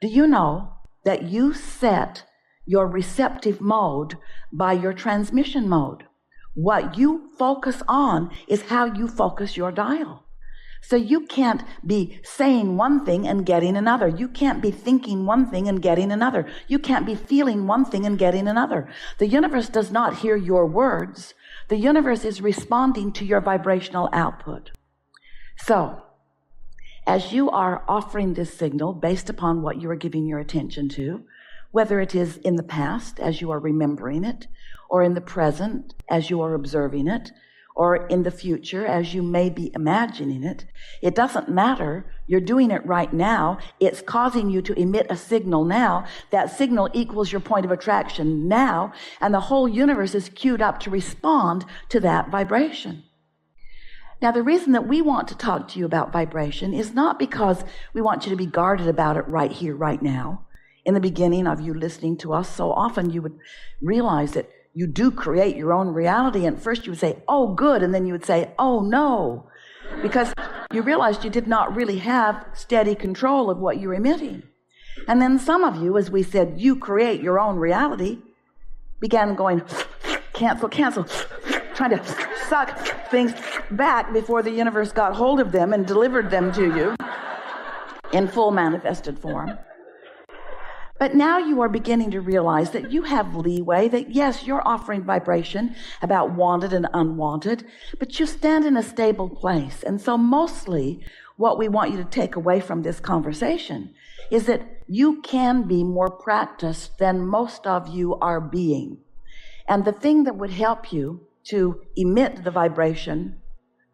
Do you know that you set your receptive mode by your transmission mode? What you focus on is how you focus your dial. So you can't be saying one thing and getting another. You can't be thinking one thing and getting another. You can't be feeling one thing and getting another. The universe does not hear your words. The universe is responding to your vibrational output. So, as you are offering this signal based upon what you are giving your attention to, whether it is in the past as you are remembering it, or in the present as you are observing it, or in the future as you may be imagining it, it doesn't matter. You're doing it right now. It's causing you to emit a signal now. That signal equals your point of attraction now, and the whole universe is queued up to respond to that vibration. Now, the reason that we want to talk to you about vibration is not because we want you to be guarded about it right here, right now. In the beginning of you listening to us, so often you would realize that you do create your own reality, and first you would say, oh, good, and then you would say, oh, no, because you realized you did not really have steady control of what you're emitting. And then some of you, as we said, you create your own reality, began going, cancel, trying to suck things back before the universe got hold of them and delivered them to you in full manifested form. But now you are beginning to realize that you have leeway, that yes, you're offering vibration about wanted and unwanted, but you stand in a stable place. And so mostly what we want you to take away from this conversation is that you can be more practiced than most of you are being. And the thing that would help you to emit the vibration,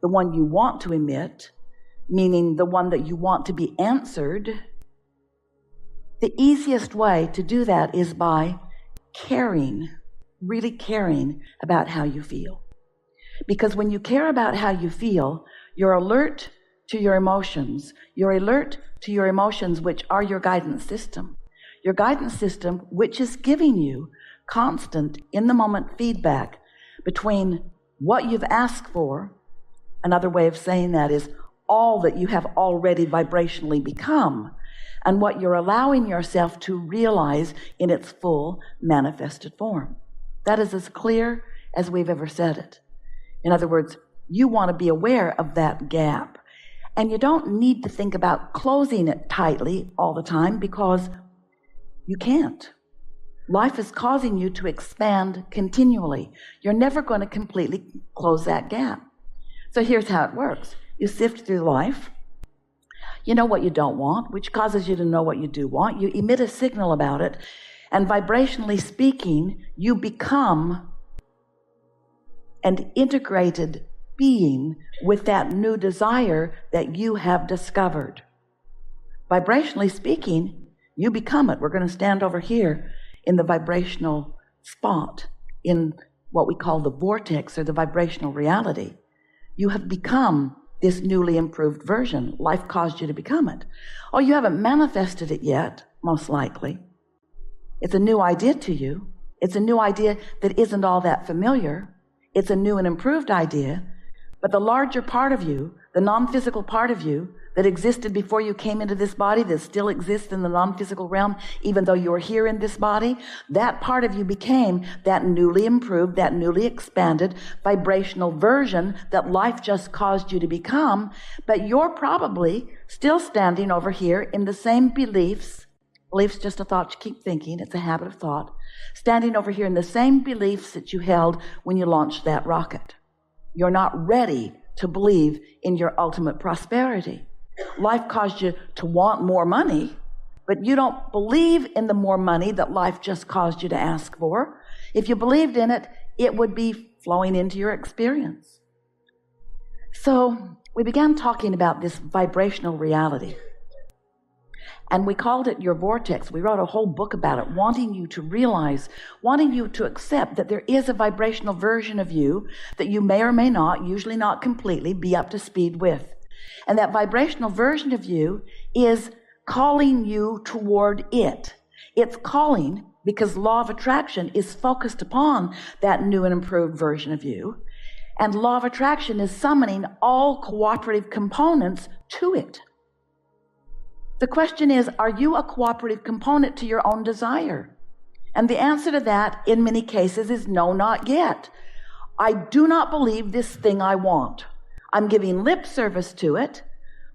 the one you want to emit, meaning the one that you want to be answered, the easiest way to do that is by caring, really caring about how you feel. Because when you care about how you feel, you're alert to your emotions. You're alert to your emotions, which are your guidance system. Your guidance system, which is giving you constant, in-the-moment feedback between what you've asked for. Another way of saying that is all that you have already vibrationally become, and what you're allowing yourself to realize in its full manifested form. That is as clear as we've ever said it. In other words, you want to be aware of that gap. And you don't need to think about closing it tightly all the time, because you can't. Life is causing you to expand continually. You're never going to completely close that gap. So here's how it works. You sift through life. You know what you don't want, which causes you to know what you do want. You emit a signal about it, and vibrationally speaking, you become an integrated being with that new desire that you have discovered. Vibrationally speaking, you become it. We're going to stand over here in the vibrational spot, in what we call the vortex, or the vibrational reality. You have become this newly improved version. Life caused you to become it. Oh, you haven't manifested it yet, most likely. It's a new idea to you. It's a new idea that isn't all that familiar. It's a new and improved idea. But the larger part of you, the non-physical part of you that existed before you came into this body, that still exists in the non-physical realm, even though you're here in this body, that part of you became that newly improved, that newly expanded vibrational version that life just caused you to become. But you're probably still standing over here in the same beliefs. Belief's just a thought you keep thinking. It's a habit of thought. Standing over here in the same beliefs that you held when you launched that rocket. You're not ready to believe in your ultimate prosperity. Life caused you to want more money, but you don't believe in the more money that life just caused you to ask for. If you believed in it, it would be flowing into your experience. So we began talking about this vibrational reality, and we called it your vortex. We wrote a whole book about it, wanting you to realize, wanting you to accept that there is a vibrational version of you that you may or may not, usually not completely, be up to speed with. And that vibrational version of you is calling you toward it. It's calling because law of attraction is focused upon that new and improved version of you. And law of attraction is summoning all cooperative components to it. The question is, are you a cooperative component to your own desire? And the answer to that in many cases is no, not yet. I do not believe this thing I want. I'm giving lip service to it.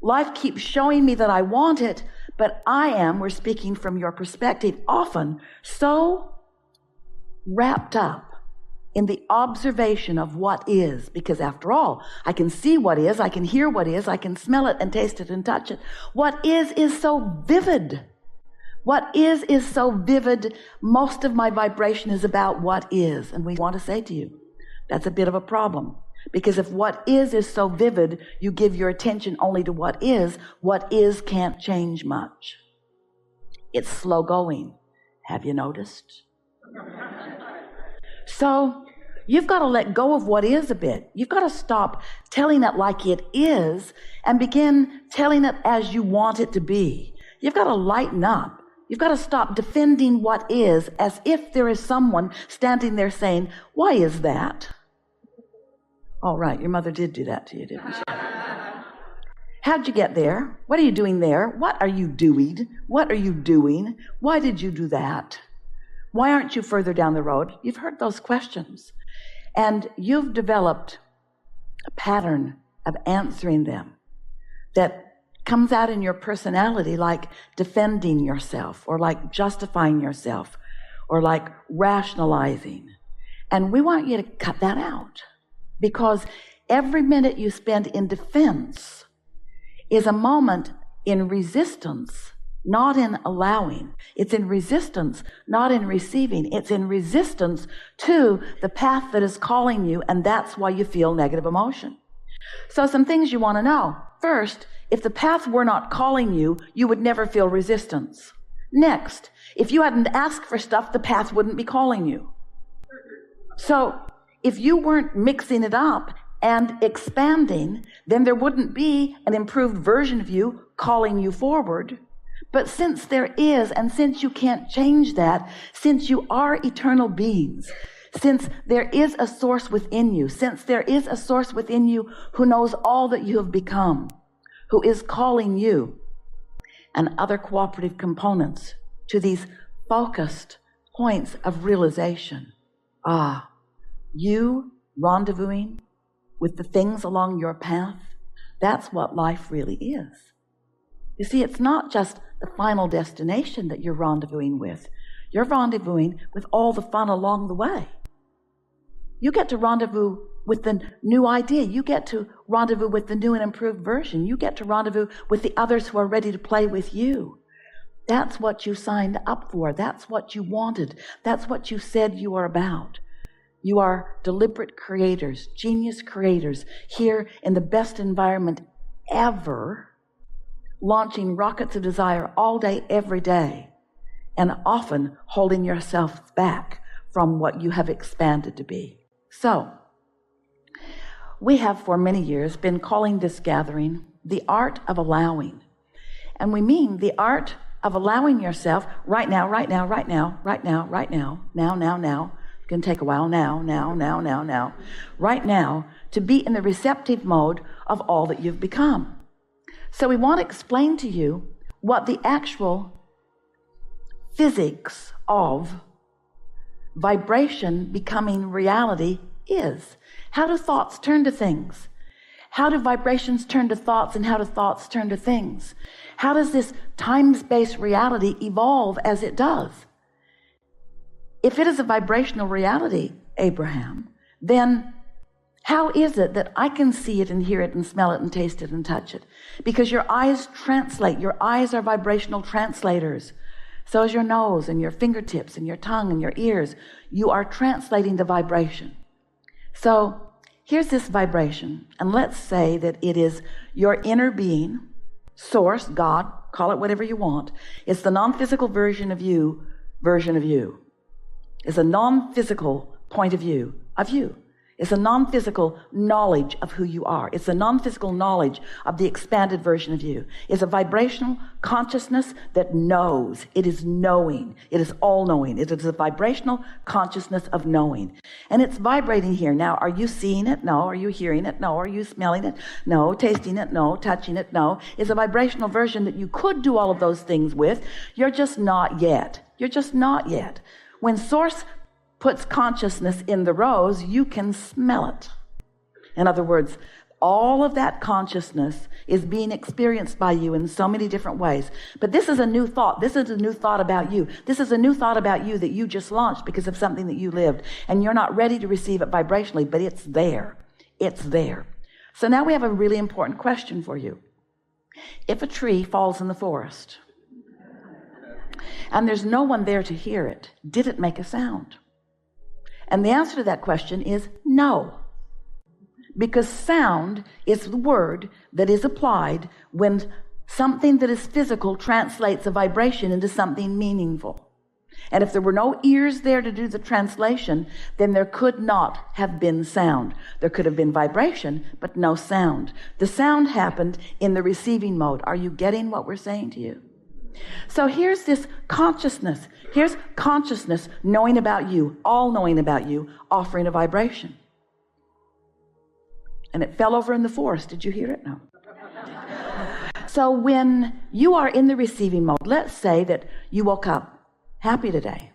Life keeps showing me that I want it, but we're speaking from your perspective, often so wrapped up in the observation of what is, because after all, I can see what is, I can hear what is, I can smell it and taste it and touch it. What is so vivid. What is so vivid. Most of my vibration is about what is. And we want to say to you, that's a bit of a problem. Because if what is so vivid, you give your attention only to what is can't change much. It's slow going. Have you noticed? So you've got to let go of what is a bit. You've got to stop telling it like it is and begin telling it as you want it to be. You've got to lighten up. You've got to stop defending what is as if there is someone standing there saying, why is that? All right, your mother did do that to you, didn't she? How'd you get there? What are you doing there? What are you doing? What are you doing? Why did you do that? Why aren't you further down the road? You've heard those questions. And you've developed a pattern of answering them that comes out in your personality like defending yourself or like justifying yourself or like rationalizing. And we want you to cut that out, because every minute you spend in defense is a moment in resistance, not in allowing. It's in resistance, not in receiving. It's in resistance to the path that is calling you, and that's why you feel negative emotion. So some things you want to know. First, if the path were not calling you, you would never feel resistance. Next, if you hadn't asked for stuff, the path wouldn't be calling you. So if you weren't mixing it up and expanding, then there wouldn't be an improved version of you calling you forward. But since there is, and since you can't change that, since you are eternal beings, since there is a source within you, since there is a source within you who knows all that you have become, who is calling you and other cooperative components to these focused points of realization. You rendezvousing with the things along your path, that's what life really is. You see, it's not just the final destination that you're rendezvousing with. You're rendezvousing with all the fun along the way. You get to rendezvous with the new idea. You get to rendezvous with the new and improved version. You get to rendezvous with the others who are ready to play with you. That's what you signed up for. That's what you wanted. That's what you said you are about. You are deliberate creators, genius creators, here in the best environment ever, launching rockets of desire all day, every day, and often holding yourself back from what you have expanded to be. So, we have for many years been calling this gathering the art of allowing. And we mean the art of allowing yourself right now, right now, right now, right now, right now, now. It's going to take a while, now, right now, to be in the receptive mode of all that you've become. So we want to explain to you what the actual physics of vibration becoming reality is. How do thoughts turn to things? How do vibrations turn to thoughts, and how do thoughts turn to things? How does this time-space reality evolve as it does? If it is a vibrational reality, Abraham, then how is it that I can see it and hear it and smell it and taste it and touch it? Because your eyes translate. Your eyes are vibrational translators. So is your nose and your fingertips and your tongue and your ears. You are translating the vibration. So here's this vibration, and let's say that it is your inner being, source, God, call it whatever you want. It's the non-physical version of you. It's a non-physical point of view of you. It's a non-physical knowledge of who you are. It's a non-physical knowledge of the expanded version of you. It's a vibrational consciousness that knows. It is knowing. It is all-knowing. It is a vibrational consciousness of knowing. And it's vibrating here. Now, are you seeing it? No. Are you hearing it? No. Are you smelling it? No. Tasting it? No. Touching it? No. It's a vibrational version that you could do all of those things with. You're just not yet. You're just not yet. When Source puts consciousness in the rose, you can smell it. In other words, all of that consciousness is being experienced by you in so many different ways. But this is a new thought. This is a new thought about you. This is a new thought about you that you just launched because of something that you lived, and you're not ready to receive it vibrationally, but it's there. It's there. So now we have a really important question for you. If a tree falls in the forest and there's no one there to hear it, did it make a sound? And the answer to that question is no. Because sound is the word that is applied when something that is physical translates a vibration into something meaningful. And if there were no ears there to do the translation, then there could not have been sound. There could have been vibration, but no sound. The sound happened in the receiving mode. Are you getting what we're saying to you? So here's this consciousness. Here's consciousness knowing about you, all knowing about you, offering a vibration. And it fell over in the forest. Did you hear it? No. So when you are in the receiving mode, let's say that you woke up happy today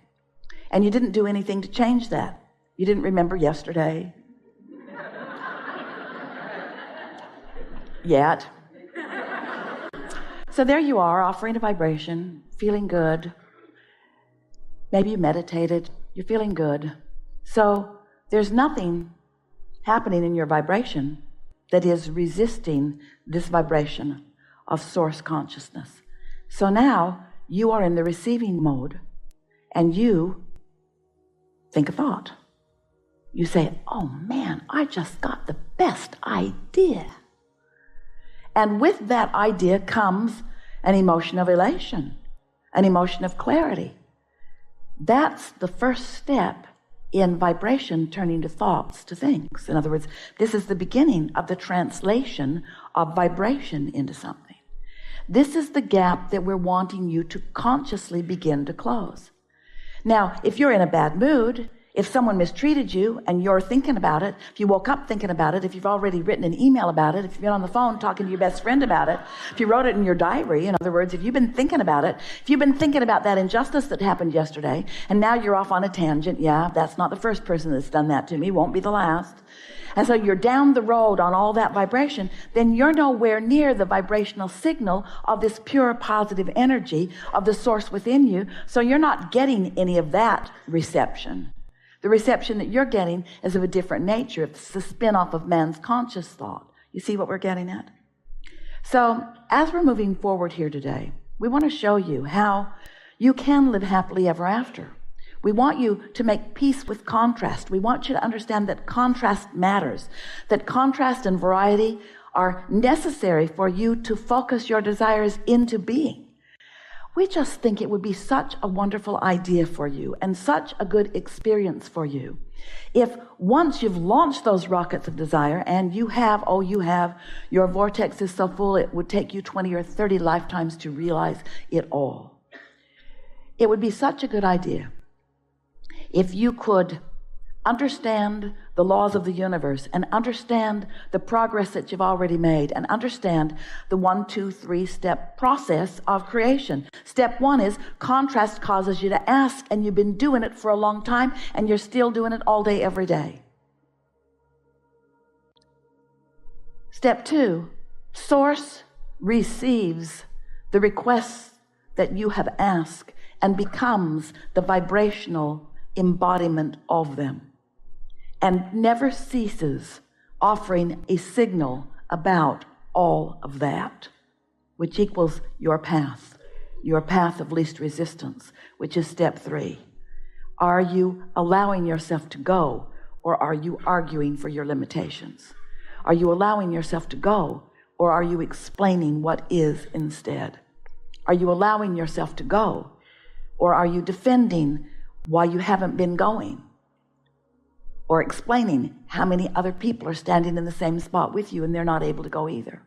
and you didn't do anything to change that. You didn't remember yesterday yet. So there you are, offering a vibration, feeling good. Maybe you meditated, you're feeling good. So there's nothing happening in your vibration that is resisting this vibration of Source consciousness. So now you are in the receiving mode and you think a thought. You say, oh man, I just got the best idea. And with that idea comes an emotion of elation, an emotion of clarity. That's the first step in vibration turning to thoughts, to things. In other words, this is the beginning of the translation of vibration into something. This is the gap that we're wanting you to consciously begin to close. Now, if you're in a bad mood, if someone mistreated you and you're thinking about it, if you woke up thinking about it, if you've already written an email about it, if you've been on the phone talking to your best friend about it, if you wrote it in your diary, in other words, if you've been thinking about it, if you've been thinking about that injustice that happened yesterday, and now you're off on a tangent, yeah, that's not the first person that's done that to me, won't be the last. And so you're down the road on all that vibration, then you're nowhere near the vibrational signal of this pure positive energy of the Source within you, so you're not getting any of that reception. The reception that you're getting is of a different nature. It's the spin-off of man's conscious thought. You see what we're getting at? So as we're moving forward here today, we want to show you how you can live happily ever after. We want you to make peace with contrast. We want you to understand that contrast matters, that contrast and variety are necessary for you to focus your desires into being. We just think it would be such a wonderful idea for you and such a good experience for you if once you've launched those rockets of desire and you have, your vortex is so full it would take you 20 or 30 lifetimes to realize it all. It would be such a good idea if you could understand the laws of the universe and understand the progress that you've already made and understand the 1, 2, 3 step process of creation. Step 1 is contrast causes you to ask, and you've been doing it for a long time and you're still doing it all day, every day. Step 2, Source receives the requests that you have asked and becomes the vibrational embodiment of them, and never ceases offering a signal about all of that, which equals your path of least resistance, which is step 3. Are you allowing yourself to go, or are you arguing for your limitations? Are you allowing yourself to go, or are you explaining what is instead? Are you allowing yourself to go, or are you defending why you haven't been going? or explaining how many other people are standing in the same spot with you and they're not able to go either.